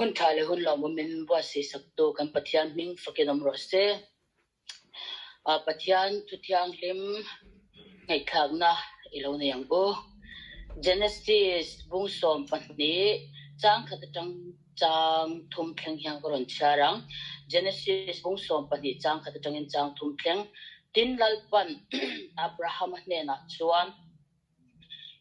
hun thale hun lo min wa se sakto kan Pathian ming fakinom rose Pathian tu thiang lim ngai khang na ilo na yang bo Genesis bung som pani chang khat chang thum thleng hyang koron charang Genesis bung som pani chang khat chang thum thleng tin lalpan Abraham ne na chuan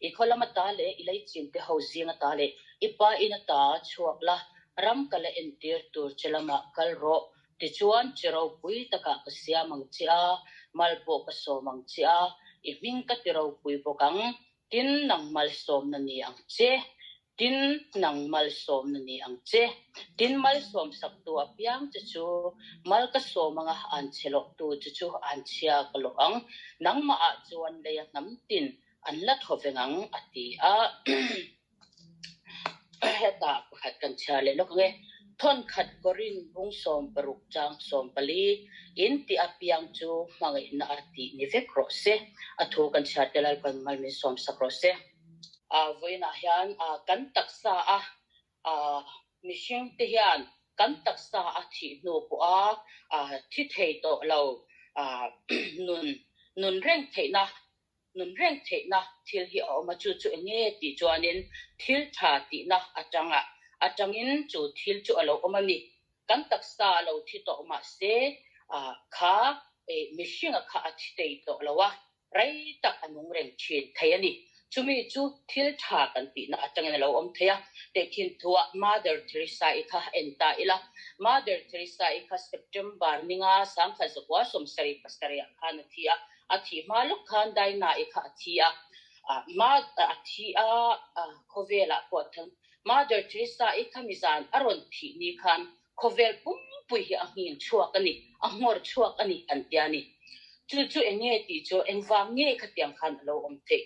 ikholama ta le ilai chin te hausinga ta le ipa ina ta chuakla ram kala entir tur chelama kalro ti chuan chero pui taka kasia mangchia malpo ka so mangchia I ming ka tiro pui pokang tin nang malsom na ni ang che tin nang malsom na ni ang che tin malsom saktu apiang chu mal ka so mga anchelo tu chu anchia kaloang nang ma a chuan le nam tin anla thovengang ati a heta pakhat kan chale loknge thon khat Korinth bung som paruk chang som pali in ti apiang chu mangai na ati ni ve krose atho kan chatelal kan mal mi som sakrose voina hian kan taksa mishing te hian kan taksa thi no po thi thei to lo nun reng theina nun reng theina thil hi ma chu nge ti chuanin thil tha ti na atangin chu thil chu alo omani kan taksa lo thi to ma se kha mishing kha athi tei to lawa rai tak anung reng chin thayani chumi chu thil tha kan ti na atangin lo om thaya te khin thuah Mother Teresa ikha enta ila Mother Teresa ikha September ninga sang kha zakwa somsari pastaria khan thia athi maluk khan dai na ikha athia ma athia khovela ko thang Mother Teresa ikamizan aron thi ni khan khovel pui hi angin chuak ani angor chuak ani antiani chu enge ti chu engwang nge khatiang khan lo om the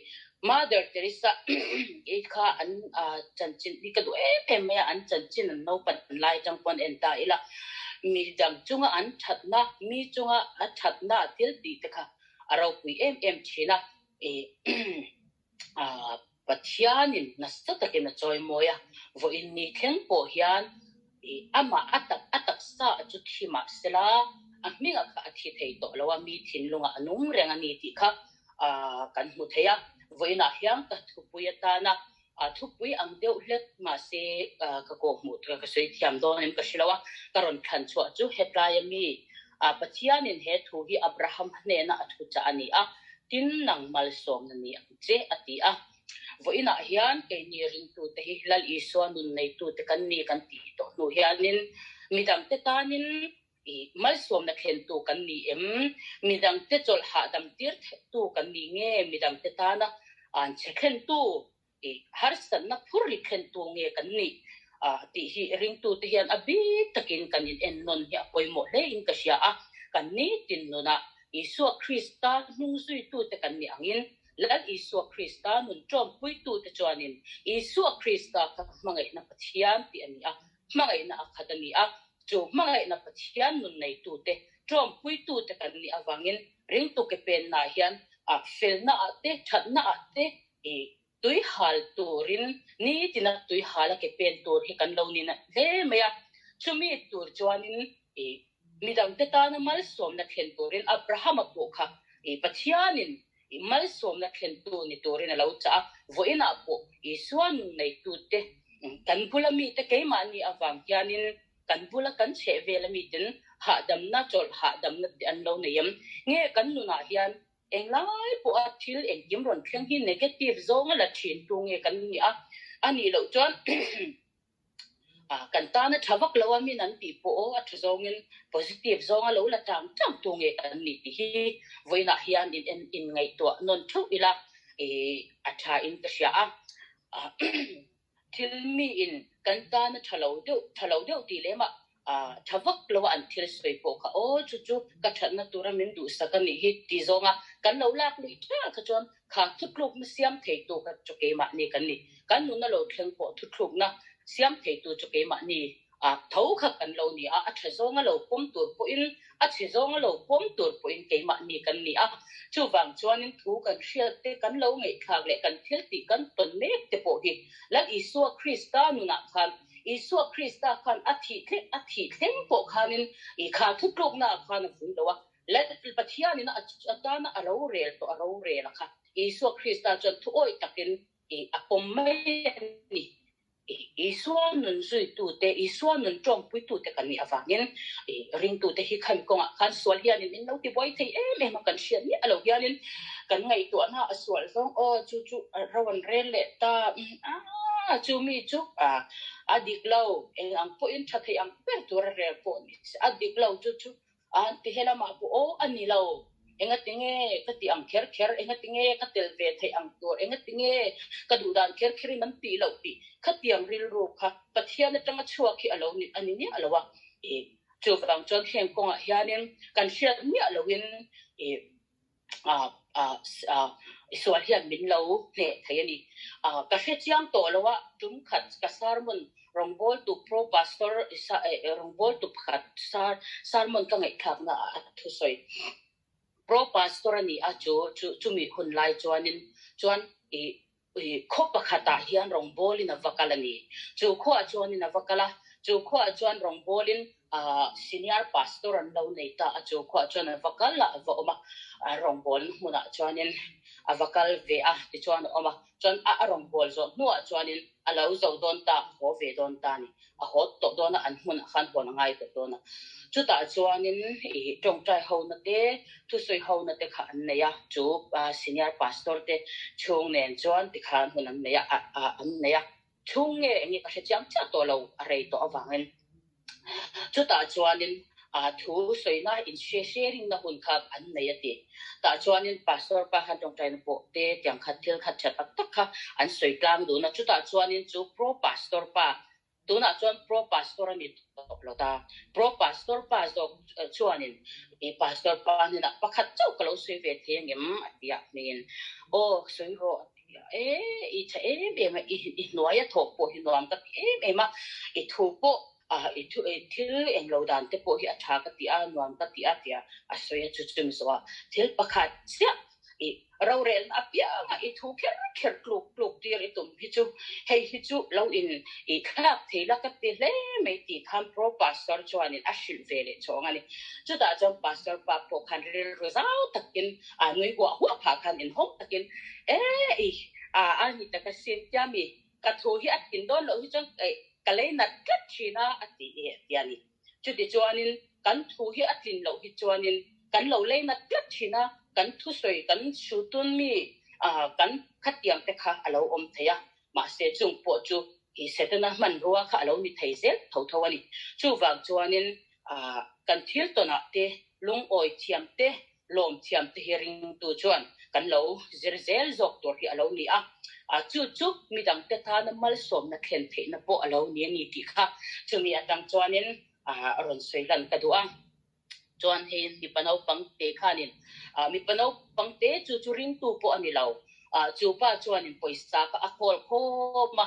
Mother Teresa ikha an chanchin ni ka do me an chanchin no pan lai tang pon enta ila mi dang chunga an thatna mi chunga a thatna til ti te kha aro pui china Pathianin nasatakin na joy moya vo inni thlengpo hian ama atak sa chu thima sela ahminga kha athi thei to lawa mi thinlunga anung rengani ti kha kan mu theya voina hiang ka thupui atana thupui angdeu hlek ma se ka ko mu ka sei thiam don em ka shilawa karon khan chua chu hetlaya mi Pathianin he thu hi Abraham ne na athu cha ani tin nang mal som na ni che ati voina hian ke ni ring tu te hi lal iswa nun nei tu te kan ni kan ti to no hianin midam te tanin mal som na khen tu kan ni midam te chol ha dam tir tu kan ni nge midam te ta na an che khen tu har san na phur li khen tu nge kan ni ti hi ring tu te hian abi takin kan in en non hi apoi mo le in ka sia kan ni tin no na Isua Krista nung sui tu te kan ni angin lal Isua Krista nun trom pui tu te chuanin Isua Krista ka mangai na Pathian ti ani mangai na akadani chu mangai na Pathian nun nei tu te trom pui tu te kan ni awangin ring tu ke pen na hian fel na ate that na ate tui hal turin ni tina tui hala ke pen tur hi kan lo ni na le maya chumi tur chuanin midam te ta na mal som na khen turin Abraham po kha Pathianin mal som na khen tu ni turin lo cha voina po isuan nei tu te kan bulami te ke ma ni awang hianin kan bula kan che velami tin ha dam na chol ha dam na an lo neyam nge kan nu na hian englai po athil engkim ron thleng hi negative zonga la thin tu nge kan ni ani lo chuan kan ta na thawak lawami nan pi po athzongin positive zonga lo la tang tu nge kan ni ti hi voina hian in ngai to non thu ila atha in ka sia thil mi in kan ta na thalo deu ti lema thawak lawa an thil soi po kha chu ka thatna tura min du sakani hi ti zonga kan lo lak lui tha ka chon kha thukluk ma siam thei tu ka choke ma ni kan ni kan nu na lo thleng po thukluk na siam thei tu choke ma ni thau kha kan lo ni tha zonga lo pom tur po in thi zonga lo pom tur po in ke ma ni kan ni chu wang chuanin thu kan hrial te kan lo ngei thak le kan thil ti kan ton mek te po hi lal Isua Krista nu na khan Isuaah Krista khan athi thleng po khanin kha thukluk na khan vun lawa let Pathian in atana rawh rel kha Isuaah Krista chon thu oi takin apom mai ni Isuaah nun zui tu te Isuaah nun trong pui tu te kan ni awangin ring tu te hi khan konga khan sual hianin min lo ti boy thei em ma kan hriat ni alo hianin kan ngai tu na asual zong chu rawan rel le ta chu mi chu adik lo ang po in that thei ang per tu rel po ni adik lo chu ti hela ma po ani lo engatinge kati ang kher engatinge katel ve thei ang tur engatinge kadudan kher man pi lo pi khati ang hril ro kha Pathian atanga chua khi alo ni ani ni alowa chu wang chon hem konga hianin kan hriat ni alowin Isuaah hian min lo ne thei ani ka hre chiang to lowa tum khat ka sarmon rongbol tu pro pastor rongbol tu khat sarmon ka ngai thak na thu soi pro pastor ani chu mi hun lai chuan kho pakhata hian rongbol in avakalani chu kho chuan in avakala chu kho chuan rongbol in senior pastor an lo nei ta chu kho chuan avakala va oma rongbol muna chuanin avakal ve ti chuan oma chuan rongbol zo nuwa chuanin alo zo don ta ho ve don ta ni a hot to dona an hun khan hon ngai to dona chuta chuanin tawngtai ho na te thu soi ho na te kha an neya chu senior pastor te chung nen chuan ti khan hun an neya an neya chung nge ngi ka chang cha to lo rei to awangin chuta chuanin thu soi na in sharing na hun kha an neya ti ta chuanin pastor pa han tawngtai na po te tiang khat thil khat chat tak kha an soi tlang du na chuta chuanin chu pro pastor pa tuna chuan pro pastor ani lota pro pastor pa zo chuanin pastor pa ni na pakhat chau kalo soi ve thengem atia nin soi ro i cha ma i noya thok po hi nuam ka ma i thu po i thu thil englo dan te po hi atha ka ti a nuam ka ti a tia a soi chu chum so thil pakhat sia rawrel apia nga I thu kher kluk tir itum hichu hei hichu lo in I khlak theila ka ti le me ti tham pro pastor chuanin ashil vele chongani chuta chong pastor pa po khan ril rozau takin nui wa hu pha khan in hok takin ani taka sin tiami ka thu hi atin don lo hi chong kalei nat kat china ati yani chuti chuanin kan thu hi atin lo hi chuanin kan lo le nat kat china kan thu soi kan shutun mi kan khatiang te kha alo om theya ma se chung po chu I setana man ruwa kha alo ni theizel thawani chu wang chuanin kan thil to na te lung oi thiam te lom thiam te hering tu chuan kan lo zerzel zok tor hi alo ni chu midang te tha na malsawmna khen the na po alo ni ti kha chu mi atang chuanin ron soi lan ka duwa chuan hein mi panau pangte khanin mi panau pangte chu ring tu po ani lo chu pa chuan in poisa ka akol kho ma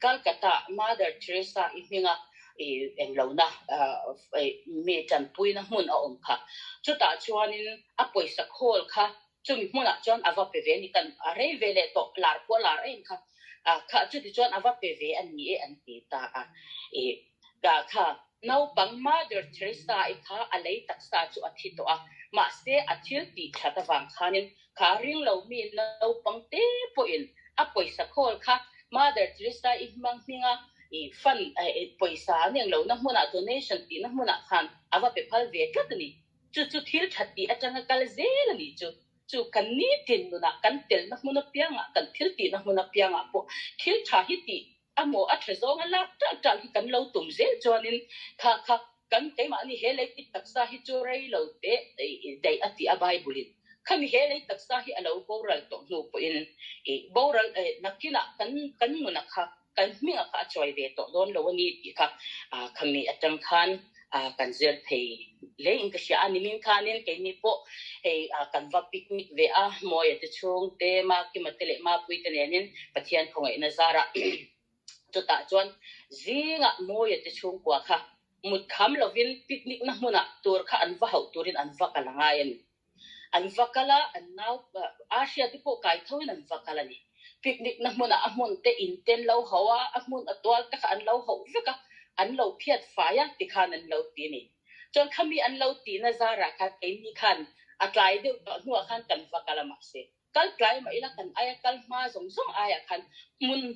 Calcutta Mother Teresa iminga englo na me chan pui na mun a om kha chuta chuan in a poisa khol kha chumi hmuna chuan ava pe ve ni kan are vele to lar po lar en kha kha chuti chuan ava pe ve ani an ti ta ga kha nau pang Mother Teresa I kha alei taksa chu athi to ma se athil ti thata wang khanin kha ring lo mi nau pang te po in a poisa khol kha Mother Teresa I mang minga fan poisa neng lo na hmuna donation ti na hmuna khan ava pe phal ve katni chu thil thati atanga kal zel ni chu kan ni tin na kan tel na hmuna pianga kan thil ti na hmuna pianga po thil tha hi ti amo athzong ala ta hi kan lo tum zel chuanin kha kan te ma ni hele ti taksa hi chu rei lo te dei ati a bible kami hele taksa hi alo boral to no po in boral nakina kan muna kha kan minga kha choi ve to don lo ni ti kha kami atang khan kan zel thei le in ka sha ani min khanin ke ni po kan va picnic ve moy te chung te ma ki matele ma pui te nen Pathian khongai na zara to ta chuan zinga moy te chung kwa kha mut kham lovin picnic na hmuna tur kha an va hau turin an va kalangayan an vakala an now Asia tipo kai thawin an vakala ni picnic na mun amun te inten lo hawa amun atwal ta an lo ho veka an lo phiat faya ti khan an lo ti ni chon khami an lo ti na zara kha ke ni khan atlai de nuwa khan kan vakalama se kal klai ma ila kan aya kal ma zong zong aya khan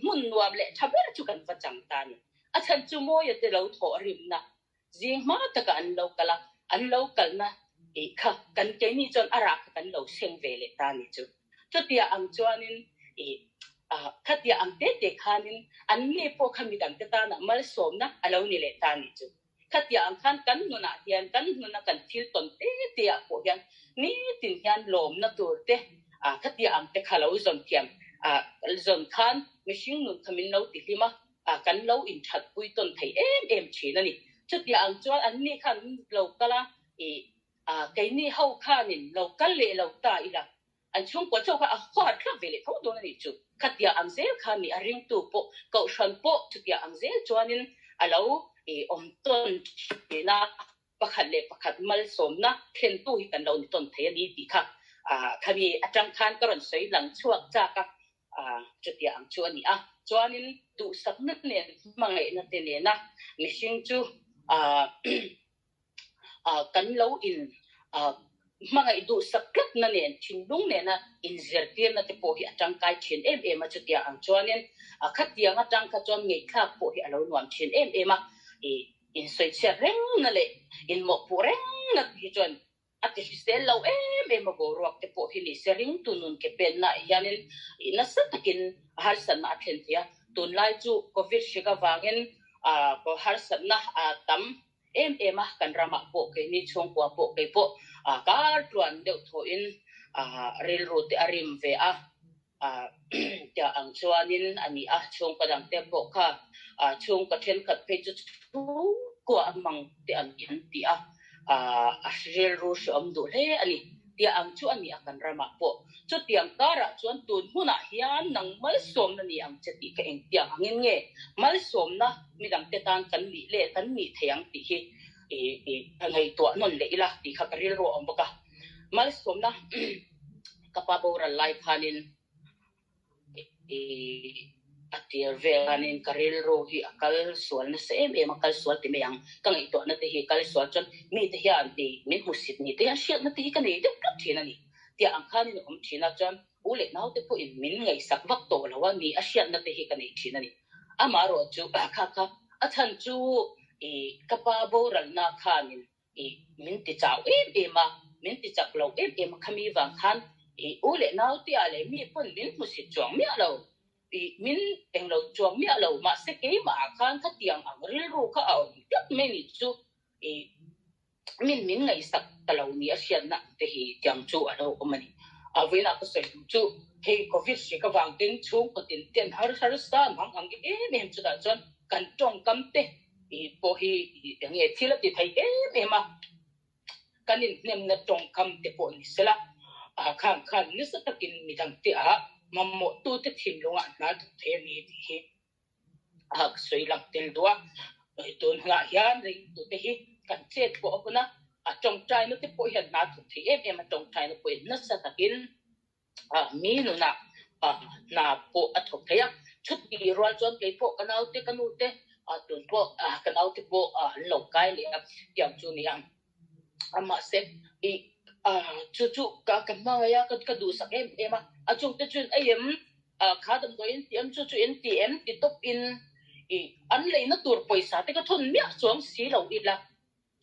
mun nuam le thabe chu kan va chang ta ni a chan chu mo ya te lo tho rim na jing ma ta ka an lo kal na e kha kan ke ni chon ara kan lo seng ve le ta ni chu chu tia ang chuanin e khatia ang te khanin an ni po khami dang te ta na mal som na alo ni le ta ni chu khatia ang khan kan nuna hian kan nuna kan thil ton te tia po hian ni tin hian lom na tur te khatia ang te khalo zon thiam zon khan mishing nun khamin lo ti lima kan lo in that pui ton thei em chi na ni chu tia ang chuan an ni khan lo kala cái ni hậu khanin lo kal le lo ta ila an chung ko choka a khwat kha vele tho do ni chu khatia ang zel khan ni a ring tu po ko shan po chu tia ang zel chuanin alo om ton na pakhat le pakhat mal som na thlen tu hi kan lo ni ton the ni ti kha khami atang khan karon sei lang chuak cha ka chu tia ang chu ani chuanin tu sak na ne mangai na te ne na mishing chu kan lo in mga idu saklat na nen chinlung ne na in zertir na te po hi atang kai chin em a chutia ang chuanin khatia nga tang kha chon ngei kha po hi alo nuam chin em a in soi che reng na le in mo pu reng na hi chon ati sel lo em go ruak te po hi ni sering tunun ke pen na yanin na sa takin har san na thlen tia tun lai chu covid shiga wangin ko har san na tam em kan rama po ke ni chong kwa po ke po kar tuan deuh tho in hril ru te arim ve tia ang chuanin ani chong kadang te po kha chong ka then khat pe chu ko amang te an yan ti hril ru shom du le ani tia ang chu ani akan rama po chu tiang kara chuan tun huna hian nang mal som na ni ang cheti ka eng tiang angin nge mal som na midang te tan kan li le kan ni theyang ti hi ngai to non le ila ti kha karil ro om baka mal som na kapabora life hanin atir velanin karil ro hi akal sual na sem akal sual ti meyang kangai to na te hi kal sual chon mi te hian ti min husit ni te hian shiat na te hi kanei de kap thina ni ti ang khanin om thina chon ule nau te po in min ngai sak vak to lawa ni a shiat na te hi kanei thina ni amaro chu kha athan chu kapabora na khanin min ti chau min ti chak lo khami wang khan ule nau ti ale mi pon min husit chong mi alo min englo chuang mi alo ma se ke ma khan kha tiang ang ril ru kha au yak me ni chu min ngai sak talo ni asian na te hi tiang chu alo omani avena ko se chu he covid se ka wang tin chung ko tin ten har sa mang ang em chu da chon kan tong kam te po hi nge thila ti thai ma kanin nem na tong kam te po ni sela khan ni sa takin mi dang ti mammo tu te thim longa na the ni hi soi lak tel dua ton nga hian ring tu te hi kan chet po kuna tong trai no te po hian na tu thi em tong trai no po na sa takin mi no na po athok thaya chut i rol chon ke po kanau te kanu te tun po kanau te po lo kai le tiam chu ni ang ama se chu ka ma ya ka du sak em chung te chun em khadam do in tiam chu in tm ti top in an le na tur poisa te ka thon mi chong si lo ila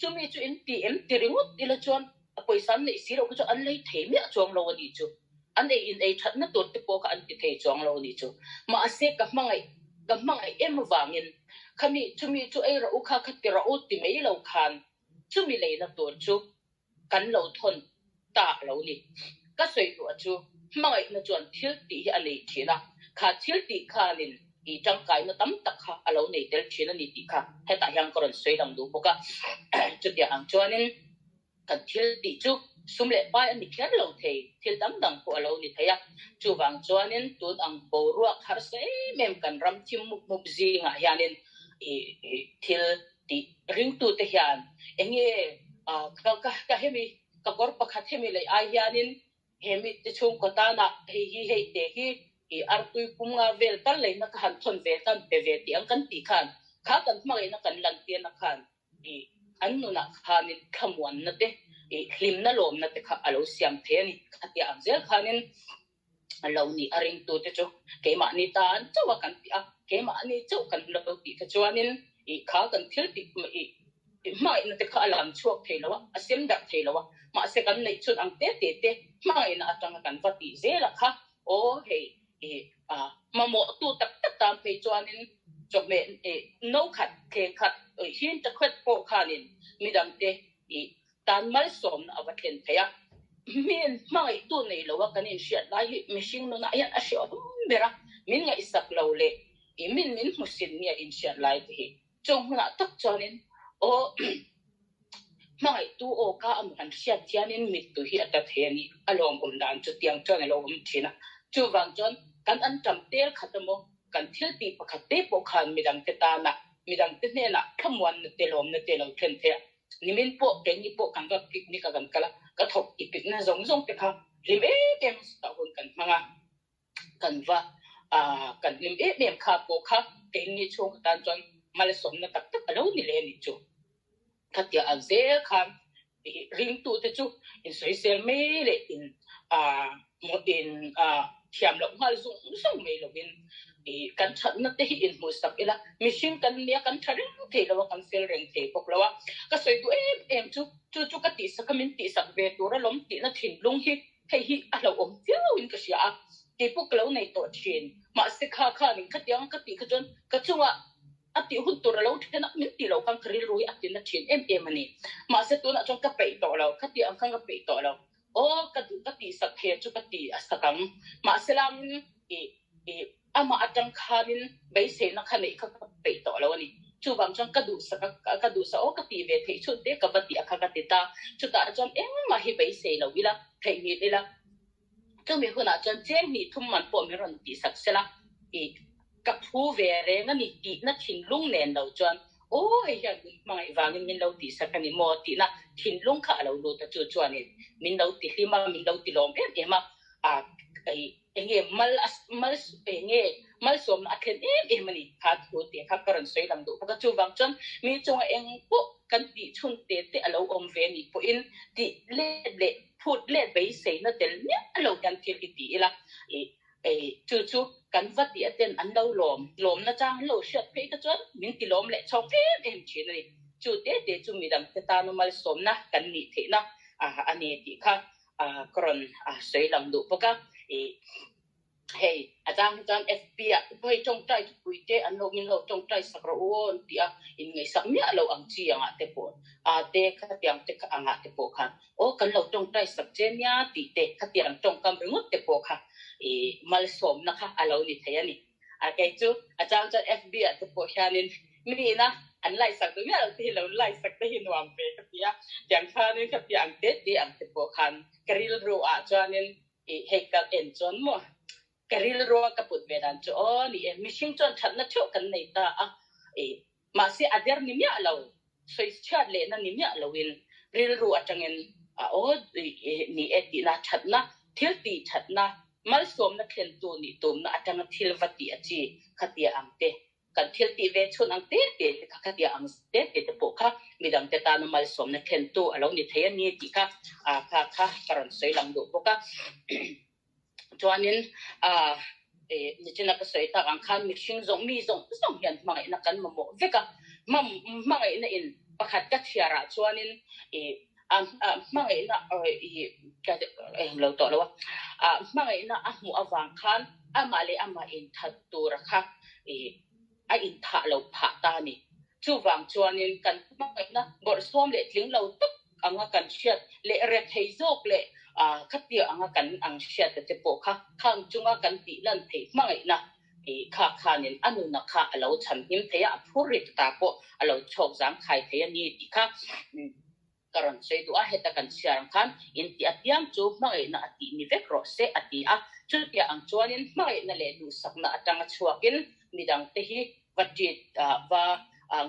chu mi chu in tm ti ringut ila chon poisa ne si lo ka chu an le the mi chong lo ni chu an ei in ei that na tur te po ka an ti the chong lo ni chu ma ase ka mangai em wangin khami chu mi chu ei ra u kha ti ra u ti mei lo khan chu mi le na tur chu kan lo thon ta lo ni ka soi lu chu mangai na chuan thil ti hi alei thina kha thil ti khanin tang kai na tam tak kha alo nei tel thina ni ti kha heta yang koron soi dang du boka chu ti ang chuanin kan thil ti chu sumle pai ani kher lo thei thil dam dang ko alo ni theya chu wang chuanin tun ang bo ruak har se mem kan ram chim mup zi nga hianin thil ti ring tu te hian enge ka hemi ka kor pakhat hemi le ai hianin hemi te chung ko ta na hi te hi artui punga vel kan le na kan thon vel kan pe ve ti ang kan ti khan kha kan mai na kan lan ti na khan annu na khanin khamwan na te hlim na lom na te kha alo siam the ni atia amzel khanin alo ni aring tu te chu ke ma ni tan chawa kan ti a ke ma ni chu kan lo ti ka chuanin kha kan thil ti mai na te kha alam chuak the lawa asem dak the lawa ma se kan nei chut ang te mai na atang kan va ti zela kha o hey mà mộ tu tập tất tam pe chuanin chok me no khat ke khat hin ta khat po khanin midam te tan mal som na awaken thaya min mai tu nei lo kanin shiat lai mishing no na yan asho bera min nga isak lo le min musin nia in shiat lai te chong na tak chuanin o mai tu o ka am kan shiat tianin mit tu hi ata theni alom dan chu tiang chuan lo thina chu wang chon kan an tam tel khatamo kan thil ti pakhate po khan midang te ta na midang te ne na khamwan na telom na telo then the nimin po ke ni po kan ga pik ni ka kan kala ka thok ipik na zong te kha lim em ta hun kan manga kan va kan lim em kha po kha ke ni chung tan chon mal som na tak tak alo ni le ni chu khatia an ze khan ring tu te chu in social me le in mo in thiam lo ngal zung me lo bin kan that na te in mu sak ila machine kan lia kan tharing the lo kan sel reng the pok lo ka soi tu em chu ka ti sakamin ti sak ve tu ra lom ti na thin lung hi hei hi a lo om fiu in ka sia ti pok lo nei to thin ma se kha ning ka tiang ka ti ka jon ka chuwa ati hun tu ra lo thena min ti lo kan hril rui ati na thin em ani ma se tu na chong ka pe to lo ka ti ang kan ka pe to lo o ka ti sak he chu ka ti asakam ma selam ama atang khanin bai se na khane ka pe to lo ni chu bang chang ka du sa o ka ti ve the chu te ka bati akha ka ta chu ta chon ma hi bai se lo wila thei ni ila chu mi huna chon chen ni thum man po mi ron ti sak sela ka thu ve re na ni ti na thin lung nen lo chon o ya mai wangin min lo ti sakani mo ti na thin lung kha lo lu ta chu chuan ni min lo ti hlima min lo ti lom em enge mal som na khen em ni kha thu te kha karan soi lam du ka chu wang chon mi chunga eng po kan ti chun te alo om ve ni po in ti le phut le bai sei na tel ni alo kan thil ti ila chu kan va ti aten an lo lom na chang lo shat pe ka chon min ti lom le chok em chin ni chu te chu mi dam te ta no mal som na kan ni the na ani ti kha karan soi lam du po ka hey atang FB poi trong trai pui te an lo min lo trong trai sakro on ti in ngai sak mi lo ang chi anga te po te kha tiang te kha anga te po kha o kan lo trong trai sak chen nya ti te kha tiang trong kam ringut te po kha mal som na kha alo ni thaya ni ke chu atang FB te po hianin mi na an lai sak du mi ti lo lai sak te hin wam pe ka tia tiang kha ni kha tiang te ang te po khan hril ro chanin he ka en chon mo hril ro ka put ve dan cho ni mishing chon that na tho kan nei ta ma se ader ni mya lo soi chat le na ni mya lo win hril ro atangin ni ti na that na thil ti that na mal som na khen tu ni tum na atang thil vati achi khatia amte kan thil ti ve chun ang te khatia ang te po kha midang te ta no mal som na khen tu alo ni thaya ni ti kha kha karon soi lam du po ka chuanin ni china ka soi ta ang khan mixing zong hian mangai na kan mo veka mangai na in pakhat ka thiara chuanin mangai na ka lo to lo mangai na mu awang khan ama in that tur kha a in tha lo pha ta ni chu wang chuanin kan mangai na bor som le tling lo tuk anga kan shiat le re thei jok le khatia anga kan ang shiat te po kha khang chunga kan ti lan thei mangai na kha nin anu na kha alo chan him theya phurit ta po alo chok jang khai theya ni ti kha karon sei du heta kan siarang khan in ti atiang chu mangai na ati ni vek ro se ati chu tia ang chuanin mangai na le du sakna atanga chuakin midang te hi vatit wa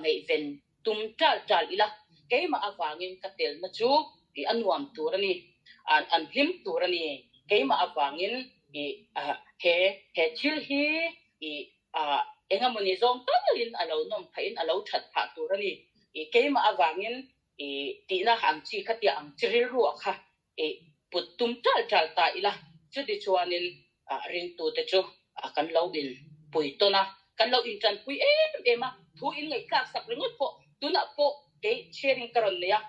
ngai ven tum tal ila keima awangin katel na chu ti anuam turani an hlim turani keima awangin he thil hi engamoni zong talin alo nom phain alo that pha turani keima awangin ti na hang chi khatia ang hril rawh kha putum tal ta ila chu di chuanin ring tu te chu kan lo in puitona kan lo in tran pui ema thu in ngai khak sak ringot po tuna po ke sharing karon ne ya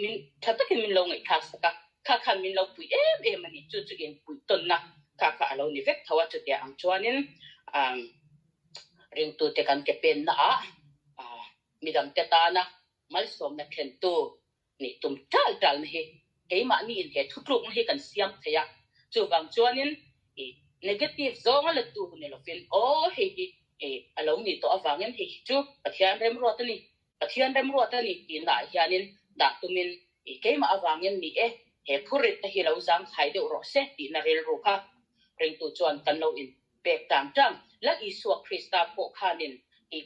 min thatakin min lo ngai khak saka kha khan min lo pui ani chu in puitona kha alo ni vek thawa chu te ang chuanin ring tu te kan ke pen na midam te ta na malsawmna thlen tu ni tum tal ni keima ni in he thutluk ni kan siam thaya chu wang chuanin negative zong ala tu ni lovin alo ni to awangin he chu pathian rem ro ta ni ti na hianin da tumin keima awangin ni he phurit ta hi lo zang khai de ro se ti na rel ro kha ring tu chuan kan lo in pek tang tang la Isuaah Krista po khanin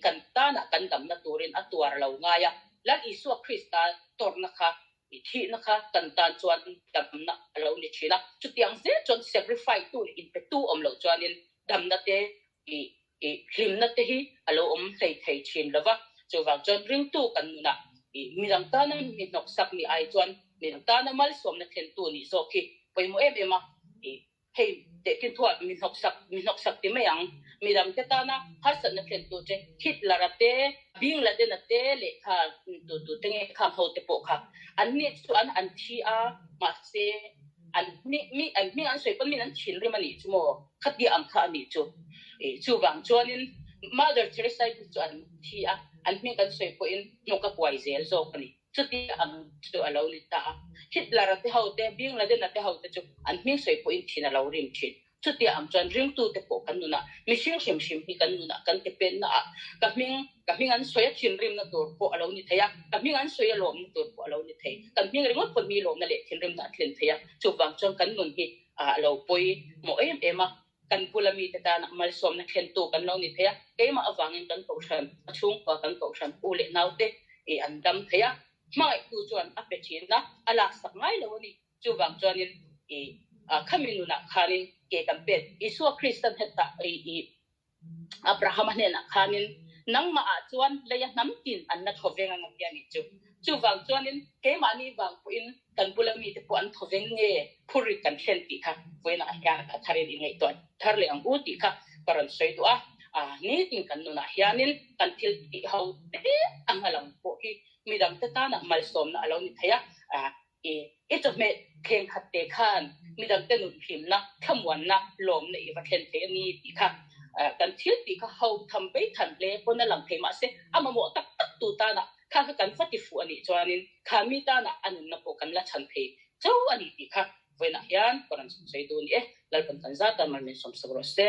kan ta na kan dam na turin atuar lo ngaya la Isuaah Krista torna kha thi na kha kan tan chuan dam na lo ni china chu tiang se chon sacrifice tu in pe tu om lo chuanin dam na te hlim na te hi alo om thei chin lova chu wang chon ring tu kan na midang ta na mi nok sak ni ai chuan midang ta na malsawmna thlen tu ni zo ki poimo ema hei de kin thuah min nok sak ti mayang midam te ta na har san na thlen tu che hit larate bing la de na te le kha tu tenge kha ho te po kha an ni chu an thi a ma se an mi an soi pon min an chin ri mani chu mo khati am kha ni chu wang chuanin Mother Teresa chu an thi a an mi kan soi po in no ka kwai zel zo kani chu ti ang chu alo li ta hit larate ho te bing la de na te ho te chu an mi soi po in thina lo rim thin chu ti am chuan ring tu te po kan nuna mi shim hi kan nuna kan te pen na ka ming an soya thin rim na tur po alo ni thaya ka ming an soya lom ni tur po alo ni thei kan ming ringot po mi lom na le thin rim na thlen thaya chu wang chuan kan nun hi alo poi mo ema kan pulami te ta na malsawmna thlen tu kan lo ni thaya keima awangin kan ko thran achung pa kan ko thran ule naute an dam thaya mai tu chuan a pe thin na ala sak ngai lo ni chu wang chuanin khaminuna khanin ke kampet Isuaah Krista heta Abraham ne na khanin nangma chuan leya namtin an na thovenga ngapia ni chu wang chuanin keima ni wang puin kan pulami te po an thoveng nge phuri kan thlen ti kha voina ya thare ni ngai ton tharle ang u ti kha karan soi tu ni ting kan nuna hianin kan thil ti ho te angalang po hi midam te ta na malsawmna alo ni thaya ito me keng khatte khan midam te nun him na thamwan na lom na i vathen the ni ti kha kan thil ti kha ho tham be than le pona lang the ma se ama mo tak tu ta na kha kan fati fu ani chuanin khami ta na anun na po kan la chan the chau ani ti kha voina hian koran sei du ni lalpan kan za ta mal men som sabro se